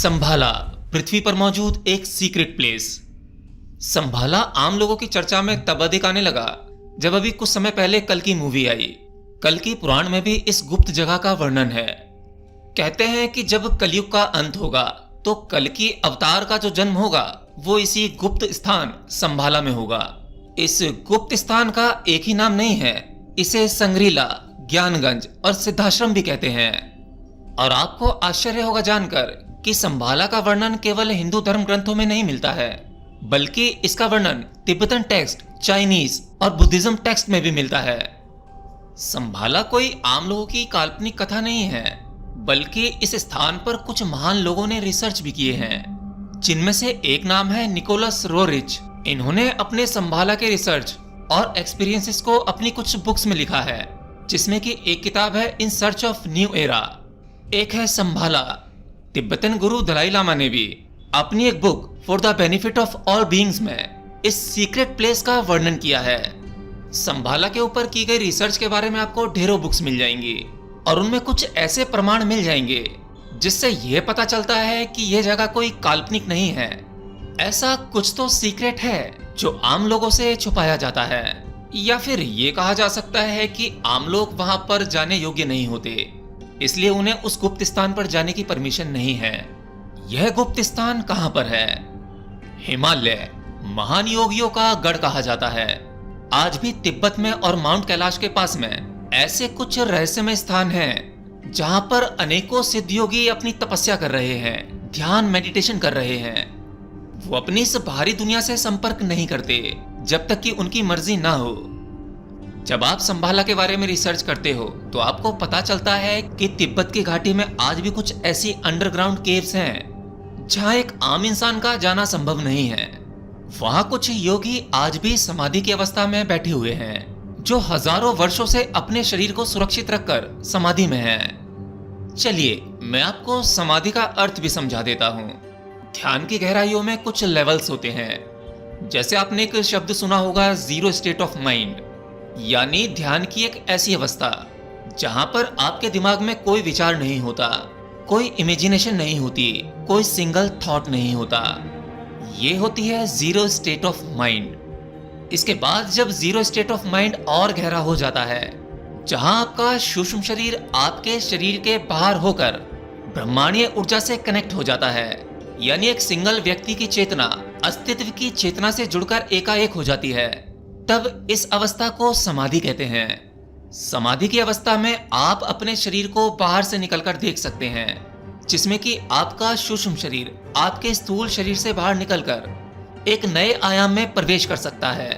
संभाला पृथ्वी पर मौजूद एक सीक्रेट प्लेस। संभाला आम लोगों की चर्चा में तब अधिक आने लगा जब अभी कुछ समय पहले कल की मूवी आई। कल की पुराण में भी इस गुप्त जगह का वर्णन है। कहते हैं कि जब कलयुग का अंत होगा तो कल की अवतार का जो जन्म होगा वो इसी गुप्त स्थान संभाला में होगा। इस गुप्त स्थान का एक ही नाम नहीं है, इसे संग्रीला, ज्ञानगंज और सिद्धाश्रम भी कहते हैं। और आपको आश्चर्य होगा जानकर कि संभाला का वर्णन केवल हिंदू धर्म ग्रंथों में नहीं मिलता है, बल्कि इसका वर्णन तिब्बतन टेक्स्ट, चाइनीज और बुद्धिज्म टेक्स्ट में भी मिलता है। संभाला कोई आम लोगों की काल्पनिक कथा नहीं है, बल्कि इस स्थान पर कुछ महान लोगों ने रिसर्च भी किए हैं, जिनमें से एक नाम है निकोलस रोरिच। इन्होंने अपने संभाला के रिसर्च और एक्सपीरियंसेस को अपनी कुछ बुक्स में लिखा है, जिसमें कि एक किताब है in search of new era, एक है संभाला। तिब्बतन गुरु दलाई लामा ने भी अपनी एक book for the benefit of all beings में इस सीक्रेट प्लेस का वर्णन किया है। संभाला के ऊपर की गई रिसर्च के बारे में आपको ढेरों बुक्स मिल जाएंगी और उनमें कुछ ऐसे प्रमाण मिल जाएंगे जिससे यह पता चलता है कि यह जगह कोई काल्पनिक नहीं है। ऐसा कुछ तो सीक्रेट है जो आम लोगों से छुपाया जाता है, या फिर ये कहा जा सकता है कि आम लोग वहां पर जाने योग्य नहीं होते, इसलिए उन्हें उस गुप्त स्थान पर जाने की परमिशन नहीं है। यह गुप्त स्थान कहां पर है? हिमालय, महान योगियों का गढ़ कहा जाता है। आज भी तिब्बत में और माउंट कैलाश के पास में ऐसे कुछ रहस्यमय स्थान हैं जहां पर अनेकों सिद्ध योगी अपनी तपस्या कर रहे हैं, ध्यान मेडिटेशन कर रहे हैं। वो अपनी इस बाहरी दुनिया से संपर्क नहीं करते जब तक कि उनकी मर्जी ना हो। जब आप संभाला के बारे में रिसर्च करते हो तो आपको पता चलता है कि तिब्बत की घाटी में आज भी कुछ ऐसी अंडरग्राउंड केव्स हैं जहां एक आम इंसान का जाना संभव नहीं है। वहां कुछ योगी आज भी समाधि की अवस्था में बैठे हुए हैं, जो हजारों वर्षों से अपने शरीर को सुरक्षित रखकर समाधि में हैं। चलिए मैं आपको समाधि का अर्थ भी समझा देता हूँ। ध्यान की गहराइयों में कुछ लेवल्स होते हैं। जैसे आपने एक शब्द सुना होगा, जीरो स्टेट ऑफ माइंड, यानी ध्यान की एक ऐसी अवस्था जहां पर आपके दिमाग में कोई विचार नहीं होता, कोई इमेजिनेशन नहीं होती, कोई सिंगल थॉट नहीं होता। ये होती है जीरो स्टेट ऑफ माइंड। इसके बाद जब जीरो स्टेट ऑफ माइंड और गहरा हो जाता है, जहां आपका सूक्ष्म शरीर आपके शरीर के बाहर होकर ब्रह्मांडीय ऊर्जा से कनेक्ट हो जाता है, यानी एक सिंगल व्यक्ति की चेतना अस्तित्व की चेतना से जुड़कर एकाएक हो जाती है, तब इस अवस्था को समाधि कहते हैं। समाधि की अवस्था में आप अपने शरीर को बाहर से निकलकर देख सकते हैं, जिसमें कि आपका सूक्ष्म शरीर आपके स्थूल शरीर से बाहर निकलकर एक नए आयाम में प्रवेश कर सकता है।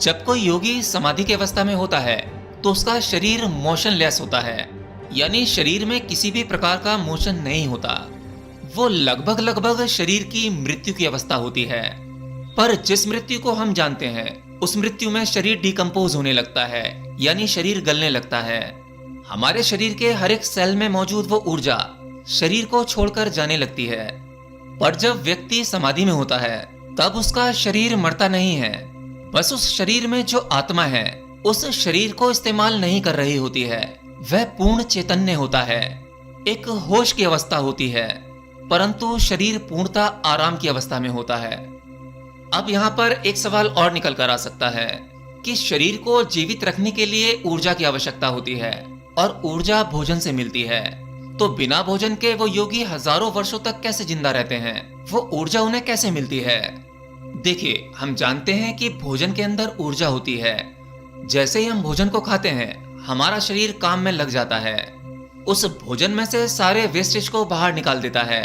जब कोई योगी समाधि की अवस्था में होता है तो उसका शरीर मोशनलेस होता है, यानी शरीर में किसी भी प्रकार का मोशन नहीं होता। वो लगभग शरीर की मृत्यु की अवस्था होती है। पर जिस मृत्यु को हम जानते हैं उस मृत्यु में शरीर डिकम्पोज होने लगता है, यानी शरीर गलने लगता है। हमारे शरीर के हर एक सेल में मौजूद वो ऊर्जा शरीर को छोड़कर जाने लगती है। पर जब व्यक्ति समाधि में होता है तब उसका शरीर मरता नहीं है, बस उस शरीर में जो आत्मा है उस शरीर को इस्तेमाल नहीं कर रही होती है। वह पूर्ण चैतन्य होता है, एक होश की अवस्था होती है, परंतु शरीर पूर्णता आराम की अवस्था में होता है। अब यहाँ पर एक सवाल और निकल कर आ सकता है कि शरीर को जीवित रखने के लिए ऊर्जा की आवश्यकता होती है और ऊर्जा भोजन से मिलती है, तो बिना भोजन के वो योगी हजारों वर्षों तक कैसे जिंदा रहते हैं? वो ऊर्जा उन्हें कैसे मिलती है? देखिए, हम जानते हैं कि भोजन के अंदर ऊर्जा होती है। जैसे ही हम भोजन को खाते हैं हमारा शरीर काम में लग जाता है, उस भोजन में से सारे वेस्टेज को बाहर निकाल देता है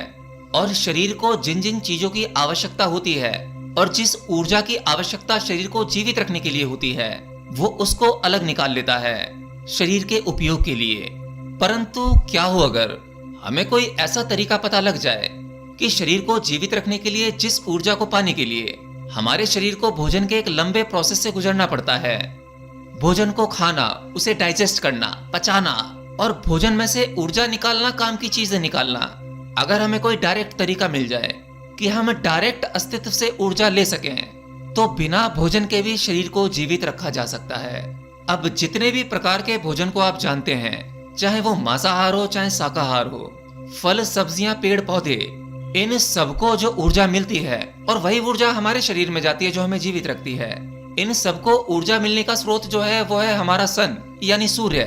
और शरीर को जिन जिन चीजों की आवश्यकता होती है और जिस ऊर्जा की आवश्यकता शरीर को जीवित रखने के लिए होती है वो उसको अलग निकाल लेता है शरीर के उपयोग के लिए। परंतु क्या हो अगर हमें कोई ऐसा तरीका पता लग जाए कि शरीर को जीवित रखने के लिए जिस ऊर्जा को पाने के लिए हमारे शरीर को भोजन के एक लंबे प्रोसेस से गुजरना पड़ता है, भोजन को खाना, उसे डाइजेस्ट करना, पचाना और भोजन में से ऊर्जा निकालना, काम की चीजें निकालना, अगर हमें कोई डायरेक्ट तरीका मिल जाए कि हम डायरेक्ट अस्तित्व से ऊर्जा ले सकें, तो बिना भोजन के भी शरीर को जीवित रखा जा सकता है। अब जितने भी प्रकार के भोजन को आप जानते हैं, चाहे वो मांसाहार हो चाहे शाकाहार हो, फल, सब्जियां, पेड़ पौधे, इन सबको जो ऊर्जा मिलती है और वही ऊर्जा हमारे शरीर में जाती है जो हमें जीवित रखती है। इन सबको ऊर्जा मिलने का स्रोत जो है वो है हमारा सन यानी सूर्य।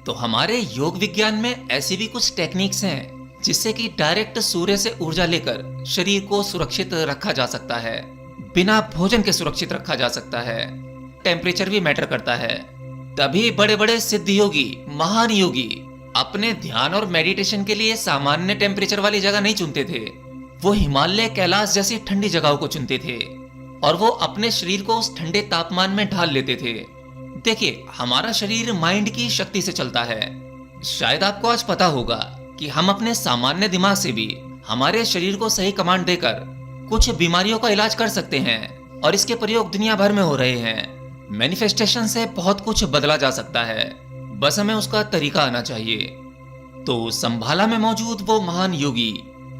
तो हमारे योग विज्ञान में ऐसी भी कुछ टेक्निक्स हैं जिससे कि डायरेक्ट सूर्य से ऊर्जा लेकर शरीर को सुरक्षित रखा जा सकता है, बिना भोजन के सुरक्षित रखा जा सकता है। टेम्परेचर भी मैटर करता है। तभी बड़े बड़े सिद्ध योगी, महान योगी अपने ध्यान और मेडिटेशन के लिए सामान्य टेम्परेचर वाली जगह नहीं चुनते थे। वो हिमालय, कैलाश जैसी ठंडी जगहों को चुनते थे और वो अपने शरीर को उस ठंडे तापमान में ढाल लेते थे। देखिए, हमारा शरीर माइंड की शक्ति से चलता है। शायद आपको आज पता होगा कि हम अपने सामान्य दिमाग से भी हमारे शरीर को सही कमांड देकर कुछ बीमारियों का इलाज कर सकते हैं और इसके प्रयोग दुनिया भर में हो रहे हैं। मैनिफेस्टेशन से बहुत कुछ बदला जा सकता है, बस हमें उसका तरीका आना चाहिए। तो संभाला में मौजूद वो महान योगी,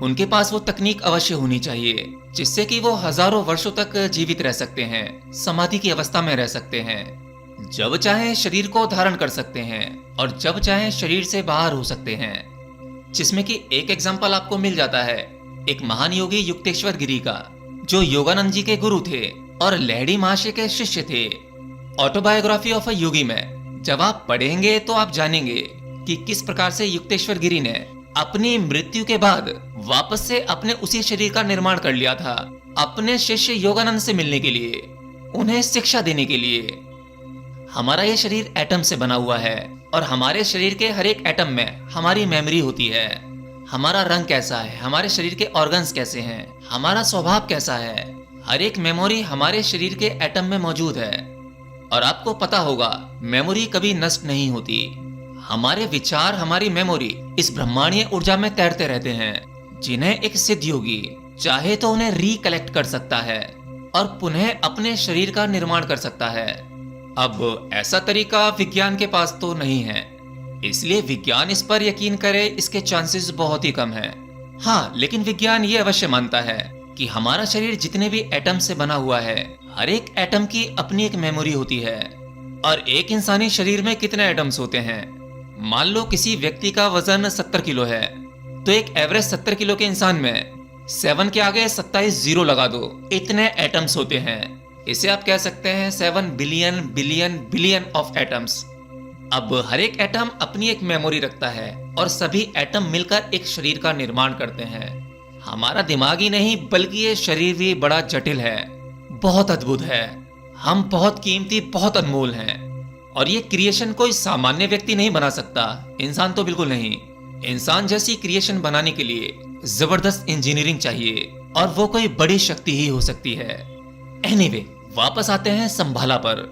उनके पास वो तकनीक अवश्य होनी चाहिए जिससे कि वो हजारों वर्षों तक जीवित रह सकते हैं, समाधि की अवस्था में रह सकते हैं, जब चाहे शरीर को धारण कर सकते हैं और जब चाहे शरीर से बाहर हो सकते हैं। जिसमें कि एक एग्जाम्पल आपको मिल जाता है एक महान योगी युक्तेश्वर गिरी का, जो योगानंद जी के गुरु थे और लहड़ी महाशय के शिष्य थे। ऑटोबायोग्राफी ऑफ अ योगी में जब आप पढ़ेंगे तो आप जानेंगे कि किस प्रकार से युक्तेश्वर गिरी ने अपनी मृत्यु के बाद वापस से अपने उसी शरीर का निर्माण कर लिया था, अपने शिष्य योगानंद से मिलने के लिए, उन्हें शिक्षा देने के लिए। हमारा ये शरीर एटम से बना हुआ है और हमारे शरीर के हर एक एटम में हमारी मेमोरी होती है। हमारा रंग कैसा है, हमारे शरीर के ऑर्गन्स कैसे हैं, हमारा स्वभाव कैसा है, हर एक मेमोरी हमारे शरीर के एटम में मौजूद है। और आपको पता होगा, मेमोरी कभी नष्ट नहीं होती। हमारे विचार, हमारी मेमोरी इस ब्रह्मांडीय ऊर्जा में तैरते रहते हैं, जिन्हें एक सिद्ध योगी चाहे तो उन्हें रिकलेक्ट कर सकता है और पुनः अपने शरीर का निर्माण कर सकता है। अब ऐसा तरीका विज्ञान के पास तो नहीं है, इसलिए विज्ञान इस पर यकीन करे इसके चांसेस बहुत ही कम हैं। हाँ, लेकिन विज्ञान ये अवश्य मानता है कि हमारा शरीर जितने भी एटम से बना हुआ है, हर एक एटम की अपनी एक मेमोरी होती है। और एक इंसानी शरीर में कितने एटम्स होते हैं? मान लो किसी व्यक्ति का वजन 70 किलो है, तो एक एवरेज 70 किलो के इंसान में 7 के आगे 27 जीरो लगा दो, इतने एटम्स होते हैं। इसे आप कह सकते हैं 7 billion billion billion of atoms. अब हर एक एटम अपनी एक मेमोरी रखता है और सभी एटम मिलकर एक शरीर का निर्माण करते हैं। हमारा दिमाग ही नहीं बल्कि ये शरीर भी बड़ा जटिल है, बहुत अद्भुत है। हम बहुत कीमती, बहुत अनमोल हैं और ये क्रिएशन कोई सामान्य व्यक्ति नहीं बना सकता, इंसान तो बिल्कुल नहीं। इंसान जैसी क्रिएशन बनाने के लिए जबरदस्त इंजीनियरिंग चाहिए और वो कोई बड़ी शक्ति ही हो सकती है। एनीवे, वापस आते हैं संभाला पर।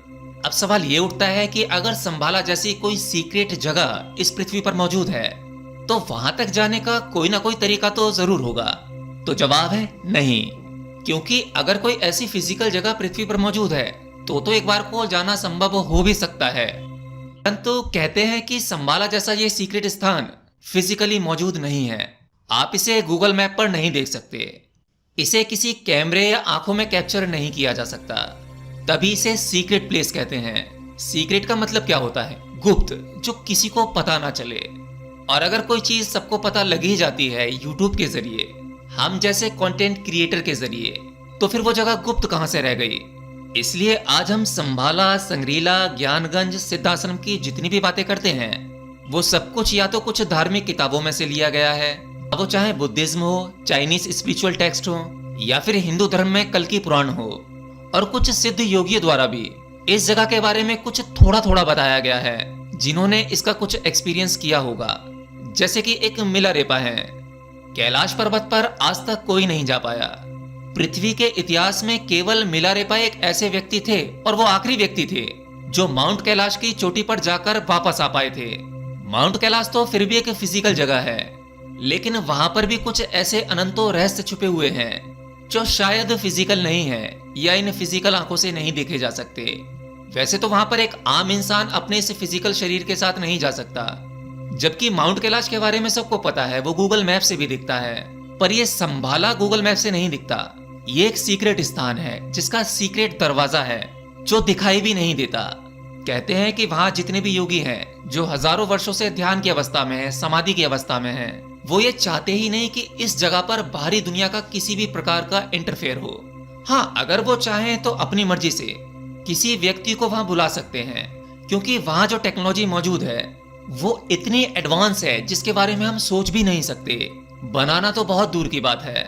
अब सवाल ये उठता है कि अगर संभाला जैसी कोई सीक्रेट जगह इस पृथ्वी पर मौजूद है तो वहां तक जाने का कोई ना कोई तरीका तो जरूर होगा। तो जवाब है नहीं, क्योंकि अगर कोई ऐसी फिजिकल जगह पृथ्वी पर मौजूद है तो एक बार को जाना संभव हो भी सकता है, परंतु कहते हैं कि संभाला जैसा ये सीक्रेट स्थान फिजिकली मौजूद नहीं है। आप इसे गूगल मैप पर नहीं देख सकते, इसे किसी कैमरे या आंखों में कैप्चर नहीं किया जा सकता, तभी इसे सीक्रेट प्लेस कहते हैं। सीक्रेट का मतलब क्या होता है? गुप्त, जो किसी को पता ना चले। और अगर कोई चीज सबको पता लग ही जाती है यूट्यूब के जरिए, हम जैसे कंटेंट क्रिएटर के जरिए, तो फिर वो जगह गुप्त कहां से रह गई? इसलिए आज हम संभाला, संग्रीला, ज्ञानगंज, सिद्धाश्रम की जितनी भी बातें करते हैं वो सब कुछ या तो कुछ धार्मिक किताबों में से लिया गया है, वो चाहे बुद्धिज्म हो, चाइनीज स्पिरिचुअल टेक्स्ट हो या फिर हिंदू धर्म में कल्कि पुराण हो। और कुछ सिद्ध योगियों द्वारा भी इस जगह के बारे में कुछ थोड़ा थोड़ा बताया गया है, जिन्होंने इसका कुछ एक्सपीरियंस किया होगा। जैसे कि एक मिलारेपा है, कैलाश पर्वत पर आज तक कोई नहीं जा पाया। पृथ्वी के इतिहास में केवल मिलारेपा एक ऐसे व्यक्ति थे और वो आखिरी व्यक्ति थे जो माउंट कैलाश की चोटी पर जाकर वापस आ पाए थे। माउंट कैलाश तो फिर भी एक फिजिकल जगह है, लेकिन वहां पर भी कुछ ऐसे अनंतों रहस्य छुपे हुए हैं जो शायद फिजिकल नहीं है या इन फिजिकल आंखों से नहीं देखे जा सकते। वैसे तो वहां पर एक आम इंसान अपने इस फिजिकल शरीर के साथ नहीं जा सकता, जबकि माउंट कैलाश के बारे में सबको पता है, वो गूगल मैप से भी दिखता है, पर ये संभाला गूगल मैप से नहीं दिखता। ये एक सीक्रेट स्थान है जिसका सीक्रेट दरवाजा है जो दिखाई भी नहीं देता। कहते हैं कि वहां जितने भी योगी हैं जो हजारों वर्षों से ध्यान की अवस्था में है, समाधि की अवस्था में है, वो ये चाहते ही नहीं कि इस जगह पर बाहरी दुनिया का किसी भी प्रकार का इंटरफेयर हो। हाँ, अगर वो चाहें तो अपनी मर्जी से किसी व्यक्ति को वहां बुला सकते हैं, क्योंकि वहां जो टेक्नोलॉजी मौजूद है वो इतनी एडवांस है जिसके बारे में हम सोच भी नहीं सकते। बनाना तो बहुत दूर की बात है।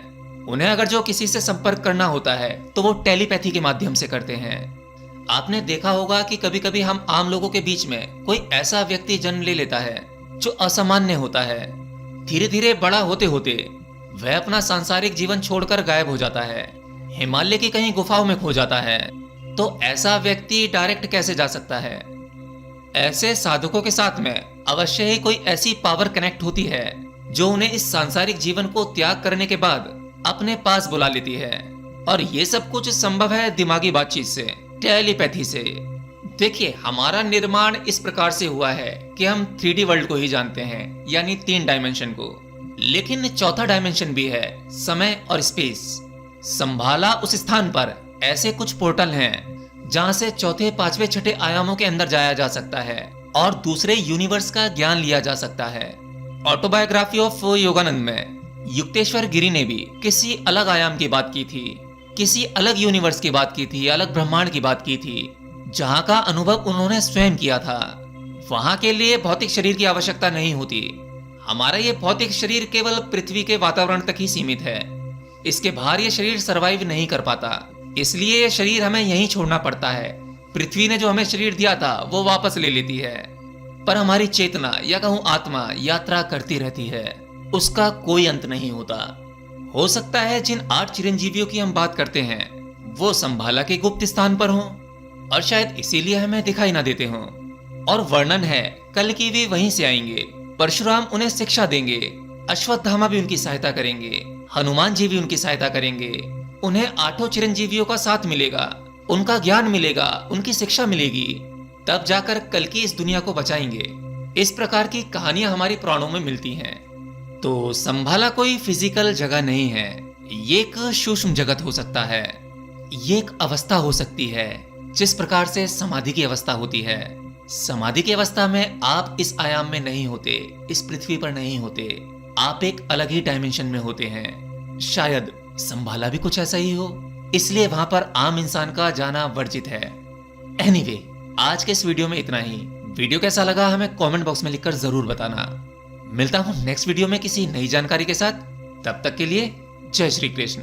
उन्हें अगर जो किसी से संपर्क करना होता है तो वो टेलीपैथी के माध्यम से करते हैं। आपने देखा होगा कि कभी कभी हम आम लोगों के बीच में कोई ऐसा व्यक्ति जन्म ले लेता है जो असामान्य होता है। धीरे धीरे बड़ा होते होते वह अपना सांसारिक जीवन छोड़कर गायब हो जाता है, हिमालय की कहीं गुफाओं में खो जाता है। तो ऐसा व्यक्ति डायरेक्ट कैसे जा सकता है? ऐसे साधकों के साथ में अवश्य ही कोई ऐसी पावर कनेक्ट होती है जो उन्हें इस सांसारिक जीवन को त्याग करने के बाद अपने पास बुला लेती है। और ये सब कुछ संभव है दिमागी बातचीत से, टेलीपैथी से। देखिए, हमारा निर्माण इस प्रकार से हुआ है कि हम 3D वर्ल्ड को ही जानते हैं, यानी 3 डायमेंशन को। लेकिन चौथा डायमेंशन भी है, समय और स्पेस। संभाला उस स्थान पर ऐसे कुछ पोर्टल हैं जहां से चौथे, पांचवे, छठे आयामों के अंदर जाया जा सकता है और दूसरे यूनिवर्स का ज्ञान लिया जा सकता है। ऑटोबायोग्राफी ऑफ योगानंद में युक्तेश्वर गिरी ने भी किसी अलग आयाम की बात की थी, किसी अलग यूनिवर्स की बात की थी, अलग ब्रह्मांड की बात की थी, जहां का अनुभव उन्होंने स्वयं किया था। वहां के लिए भौतिक शरीर की आवश्यकता नहीं होती। हमारा ये भौतिक शरीर केवल पृथ्वी के वातावरण तक ही सीमित है। इसके बाहर ये शरीर सरवाइव नहीं कर पाता, इसलिए ये शरीर हमें यहीं छोड़ना पड़ता है। पृथ्वी ने जो हमें शरीर दिया था वो वापस ले लेती है, पर हमारी चेतना या कहूं आत्मा यात्रा करती रहती है, उसका कोई अंत नहीं होता। हो सकता है जिन 8 चिरंजीवियों की हम बात करते हैं वो संभाला के गुप्त स्थान पर हों और शायद इसीलिए हमें दिखाई ना देते हों। और वर्णन है कल की भी वहीं से आएंगे, परशुराम उन्हें शिक्षा देंगे, अश्वत्थामा भी उनकी सहायता करेंगे, हनुमान जी भी उनकी सहायता करेंगे। उन्हें 8 चिरंजीवियों का साथ मिलेगा, उनका ज्ञान मिलेगा, उनकी शिक्षा मिलेगी, तब जाकर कल की इस दुनिया को बचाएंगे। इस प्रकार की कहानियां हमारी पुराणों में मिलती हैं। तो संभाला कोई फिजिकल जगह नहीं है, ये एक सूक्ष्म जगत हो सकता है। ये एक अवस्था हो सकती है जिस प्रकार से समाधि की अवस्था होती है। समाधि की अवस्था में आप इस आयाम में नहीं होते, इस पृथ्वी पर नहीं होते, आप एक अलग ही डायमेंशन में होते हैं। शायद संभाला भी कुछ ऐसा ही हो, इसलिए वहां पर आम इंसान का जाना वर्जित है। एनीवे, आज के इस वीडियो में इतना ही। वीडियो कैसा लगा हमें कमेंट बॉक्स में लिखकर जरूर बताना। मिलता हूं नेक्स्ट वीडियो में किसी नई जानकारी के साथ। तब तक के लिए जय श्री कृष्ण।